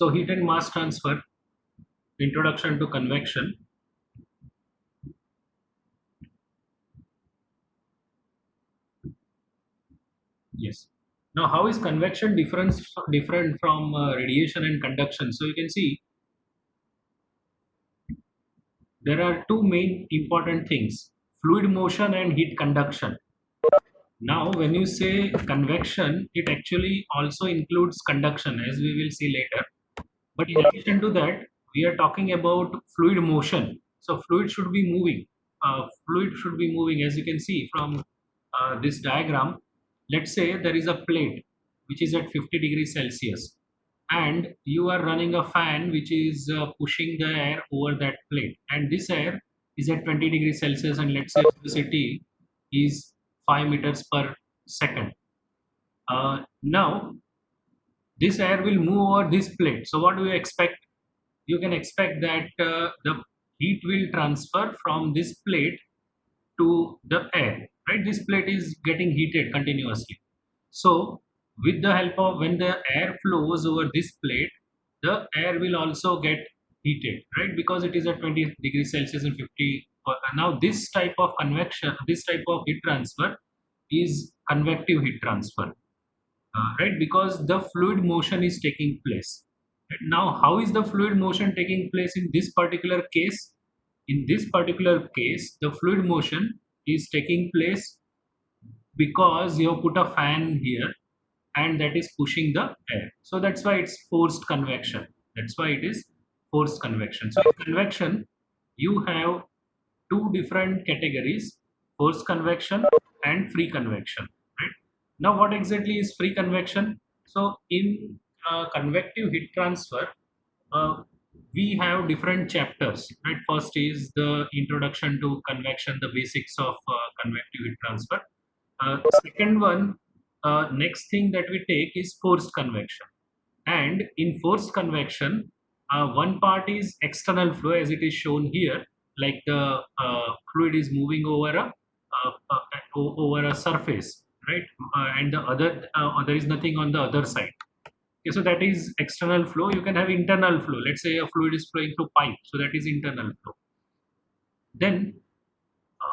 So heat and mass transfer, introduction to convection. Yes. Now, how is convection different from radiation and conduction? So you can see there are two main important things: fluid motion and heat conduction. Now, when you say convection, it actually also includes conduction, as we will see later. But in addition to that, we are talking about fluid motion. So fluid should be moving. Fluid should be moving, as you can see from this diagram. Let's say there is a plate which is at 50 degrees Celsius, and you are running a fan which is pushing the air over that plate, and this air is at 20 degrees Celsius, and let's say velocity is 5 meters per second. Now this air will move over this plate. So what do you expect? You can expect that the heat will transfer from this plate to the air, right? This plate is getting heated continuously. So with the help of, when the air flows over this plate, the air will also get heated, right? Because it is at 20 degrees Celsius and 50. Now this type of convection, this type of heat transfer is convective heat transfer, right? Because the fluid motion is taking place. Right? Now, how is the fluid motion taking place in this particular case? In this particular case, the fluid motion is taking place because you have put a fan here and that is pushing the air. So that's why it's forced convection. That's why it is forced convection. So in convection, you have two different categories: forced convection and free convection. Right? Now, what exactly is free convection? So in convective heat transfer, uh, we have different chapters. Right? First is the introduction to convection, the basics of convective heat transfer. Second one, next thing that we take is forced convection. And in forced convection, one part is external flow, as it is shown here, like the fluid is moving over a surface, right? And the other, there is nothing on the other side. Okay, so that is external flow. You can have internal flow. Let's say a fluid is flowing through pipe, so that is internal flow. Then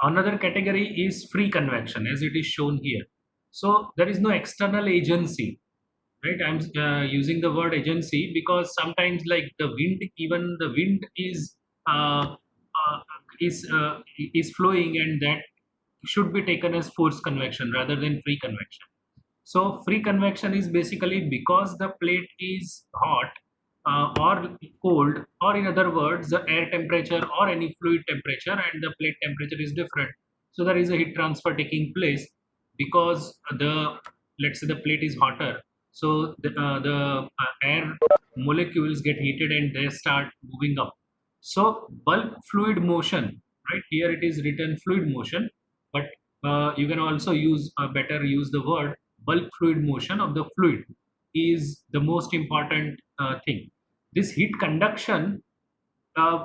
another category is free convection, as it is shown here. So there is no external agency, right? I'm using the word agency because sometimes, like the wind, even the wind uh, uh, is flowing, and that should be taken as forced convection rather than free convection. So free convection is basically because the plate is hot or cold, or in other words, the air temperature or any fluid temperature and the plate temperature is different. So there is a heat transfer taking place because let's say the plate is hotter. So the air molecules get heated and they start moving up. So bulk fluid motion, right? Here it is written fluid motion, but you can also better use the word bulk fluid motion of the fluid is the most important thing. This heat conduction,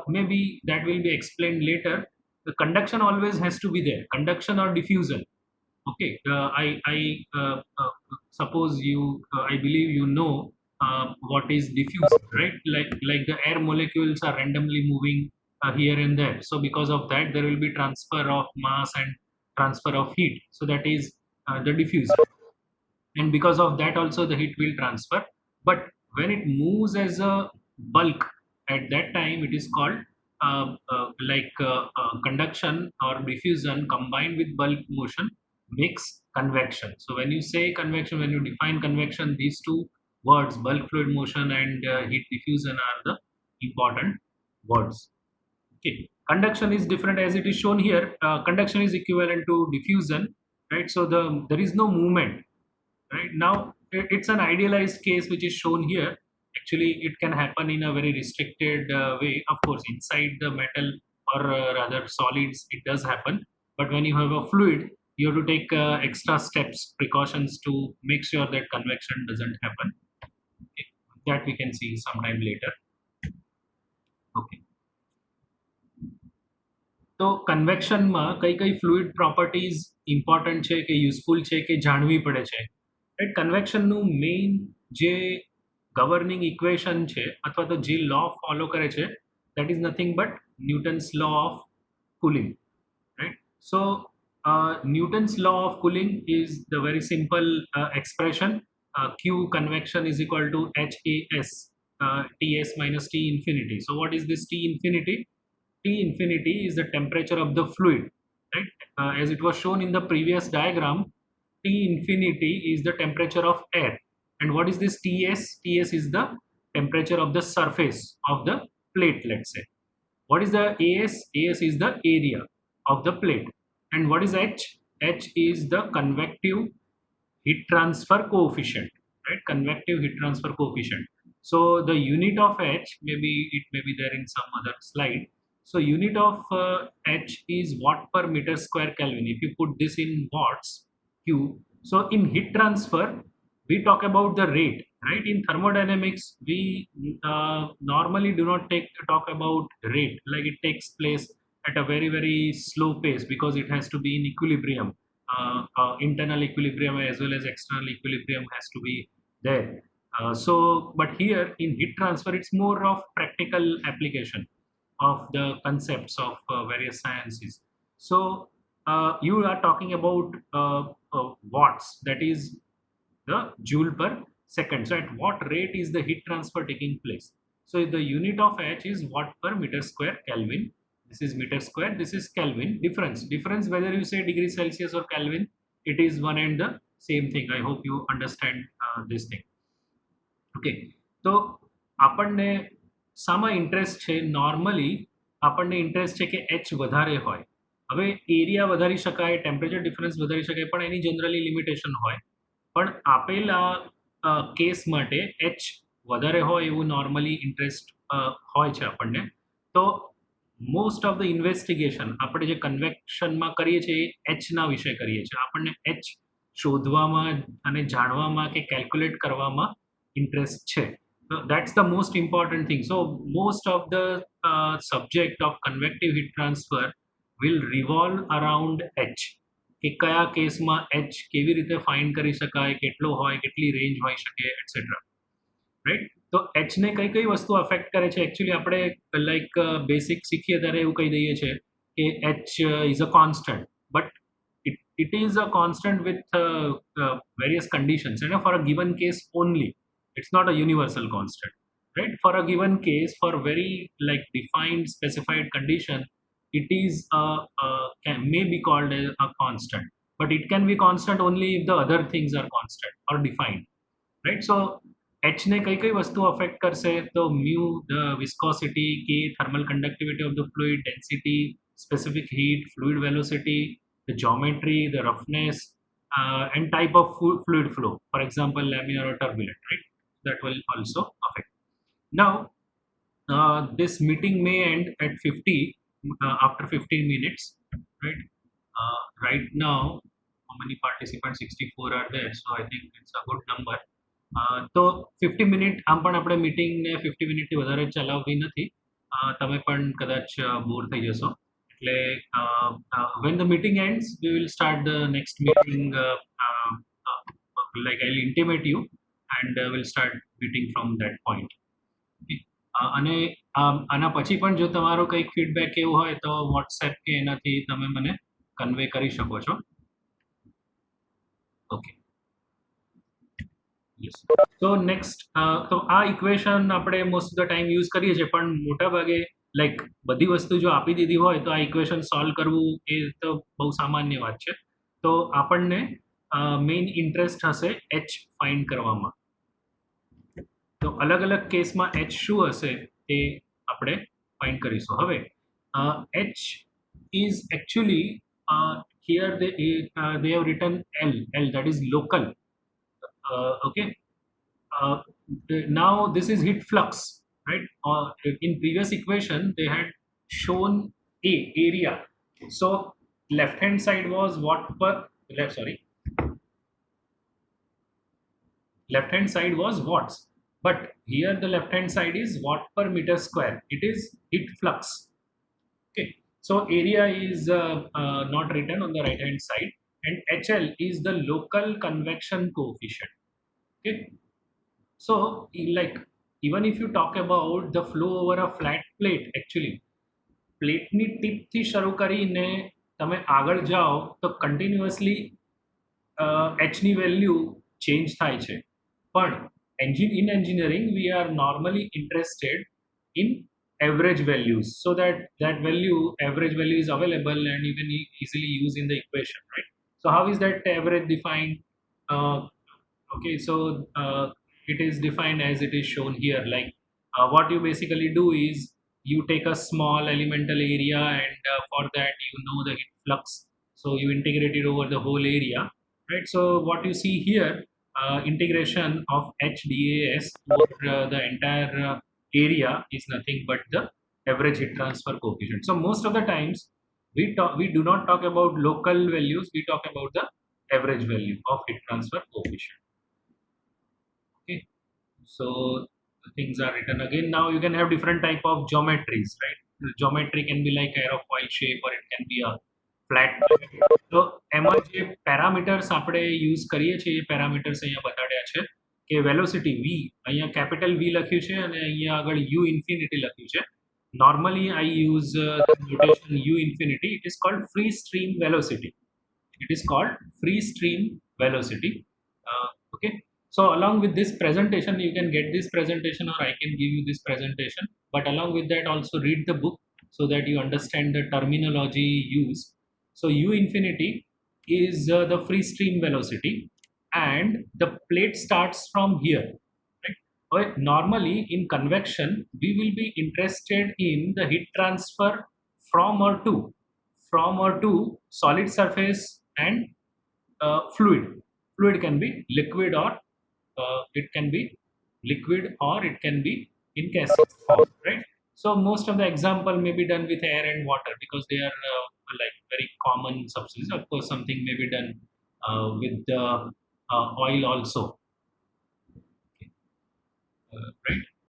maybe that will be explained later. The conduction always has to be there, conduction or diffusion. Okay, suppose I believe you know what is diffusion, right? Like the air molecules are randomly moving here and there. So because of that, there will be transfer of mass and transfer of heat. So that is the diffusion, and because of that also the heat will transfer. But when it moves as a bulk, at that time it is called conduction or diffusion combined with bulk motion makes convection. So when you say convection, when you define convection, these two words, bulk fluid motion and heat diffusion, are the important words. Okay, conduction is different, as it is shown here. Conduction is equivalent to diffusion, right? So there is no movement. Right now, it's an idealized case which is shown here. Actually, it can happen in a very restricted way. Of course, inside the metal or rather solids, it does happen. But when you have a fluid, you have to take extra steps, precautions to make sure that convection doesn't happen. Okay. That we can see sometime later. Okay. તો કન્વેક્શનમાં કઈ કઈ fluid properties important છે કે useful છે કે જાણવી પડે છે? રાઈટ, કન્વેક્શનનું મેઇન જે ગવર્નિંગ ઇક્વેશન છે અથવા તો જે લો ફોલો કરે છે that is nothing but Newton's law of cooling, right? So Newton's law of cooling is the very simple expression, Q convection is equal to HAS, Ts minus T infinity. So what is this T infinity? T infinity is the temperature of the fluid, right? As it was shown in the previous diagram, T infinity is the temperature of air. And what is this Ts? Ts is the temperature of the surface of the plate, let's say. What is the AS? AS is the area of the plate. And what is H? H is the convective heat transfer coefficient, right? Convective heat transfer coefficient. So the unit of H, maybe it may be there in some other slide. So unit of H is watt per meter square Kelvin. If you put this in watts, Q. So in heat transfer, we talk about the rate, right? In thermodynamics, we normally do not talk about rate, like it takes place at a very very slow pace because it has to be in equilibrium. Internal equilibrium as well as external equilibrium has to be there. But here in heat transfer, it's more of practical application of the concepts of various sciences. So you are talking about watts, that is the joule per second. So at what rate is the heat transfer taking place? So the unit of H is watt per meter square Kelvin. This is meter square, this is Kelvin. Difference whether you say degree Celsius or Kelvin, it is one and the same thing. I hope you understand this thing. Okay, તો આપણને શામાં interest છે? Normally આપણને interest છે કે H વધારે હોય. હવે area વધારી શકાય, ટેમ્પરેચર ડિફરન્સ વધારી શકાય, પણ એની જનરલી લિમિટેશન હોય. પણ આપેલા કેસ માટે એચ વધારે હોય એવું નોર્મલી ઇન્ટરેસ્ટ હોય છે આપણને. તો મોસ્ટ ઓફ ધ ઇન્વેસ્ટિગેશન આપણે જે કન્વેક્શનમાં કરીએ છીએ એ એચના વિશે કરીએ છીએ. આપણને એચ શોધવામાં અને જાણવામાં કે કેલ્ક્યુલેટ કરવામાં ઇન્ટરેસ્ટ છે. So that's the most important thing. So most of the subject of convective heat transfer will revolve around H. કે કયા કેસમાં H કેવી રીતે ફાઇન્ડ કરી શકાય, કેટલો હોય, કેટલી રેન્જ હોઈ શકે, એટસેટ્રા, રાઈટ? તો H ને કઈ કઈ વસ્તુ અફેક્ટ કરે છે? એકચ્યુઅલી આપણે લાઈક બેસિક શીખીએ ત્યારે એવું કહી દઈએ છે કે H is a constant, but it is a constant with various conditions, and for a given case only. It's not a universal constant, right? For a given case, for very like defined specified condition, it is may be called a constant, but it can be constant only if the other things are constant or defined, right? So H ने कई कई वस्तु affect कर से, तो mu the viscosity, K thermal conductivity of the fluid, density, specific heat, fluid velocity, the geometry, the roughness, and type of fluid flow, for example laminar or turbulent, right? That will also affect. Now this meeting may end at 50 after 15 minutes, right? Right now how many participants? 64 are there, so I think it's a good number. તો 50 minute આમ પણ આપણે મીટિંગને 50 મિનિટથી વધારે ચલાવવી નથી. તમે પણ કદાચ બોર થઈ જશો. એટલે when the meeting ends, we will start the next meeting, like I'll intimate you and we'll start meeting from that point. Okay? અને આના પછી પણ જો તમારો કંઈક ફીડબેક એવું હોય તો વોટ્સએપ કે એનાથી તમે મને કન્વે કરી શકો છો. Okay, yes. તો નેક્સ્ટ, તો આ ઇક્વેશન આપણે most of the time use કરીએ છીએ, પણ મોટા ભાગે લાઈક બધી વસ્તુ જો આપી દીધી હોય તો આ ઇક્વેશન સોલ્વ કરવું એ તો બહુ સામાન્ય વાત છે. તો આપણને મેઇન ઇન્ટરેસ્ટ હશે એચ ફાઇન્ડ કરવામાં. તો અલગ અલગ કેસમાં એચ શું હશે એ આપણે ફાઇન્ડ કરીશું. હવે H is actually here they have written L, that is local. Okay, now this is heat flux, right? In previous equation they had shown area. So left hand side was watt per left hand side was watts, but here the left hand side is watt per meter square. It is heat flux. Okay, so area is not written on the right hand side, and HL is the local convection coefficient. Okay, So like even if you talk about the flow over a flat plate, actually પ્લેટની ટીપથી શરૂ કરીને તમે આગળ જાઓ તો continuously એચની value change થાય છે. પણ in engineering we are normally interested in average values, so that average value is available and you can easily use in the equation, right? So how is that average defined? uh, okay, so it is defined as it is shown here. Like what you basically do is you take a small elemental area, and for that you know the heat flux, so you integrate it over the whole area, right? So what you see here, integration of HDAS over the entire area is nothing but the average heat transfer coefficient. So most of the times we do not talk about local values, we talk about the average value of heat transfer coefficient. Okay, so the things are written again. Now you can have different type of geometries, right? The geometry can be like aerofoil shape, or it can be a flat plate. તો એમાં જે parameters આપણે use કરીએ છીએ એ parameters અહીંયા બતાડ્યા છે કે velocity v, અહીંયા કેપિટલ v લખ્યું છે અને અહીંયા આગળ u ઇન્ફિનિટી લખ્યું છે. Normally I use the notation u infinity. It is called free stream velocity. It is called free stream velocity. Okay, so along with this presentation, you can get this presentation or I can give you this presentation, but along with that also read the book so that you understand the terminology used. So u infinity is the free stream velocity, and the plate starts from here, right? Okay, normally in convection we will be interested in the heat transfer from or to solid surface and fluid. Fluid can be liquid, or it can be liquid, or it can be in gaseous form, right? So most of the example may be done with air and water because they are like very common substances. Of course something may be done with the oil also. Okay. Right.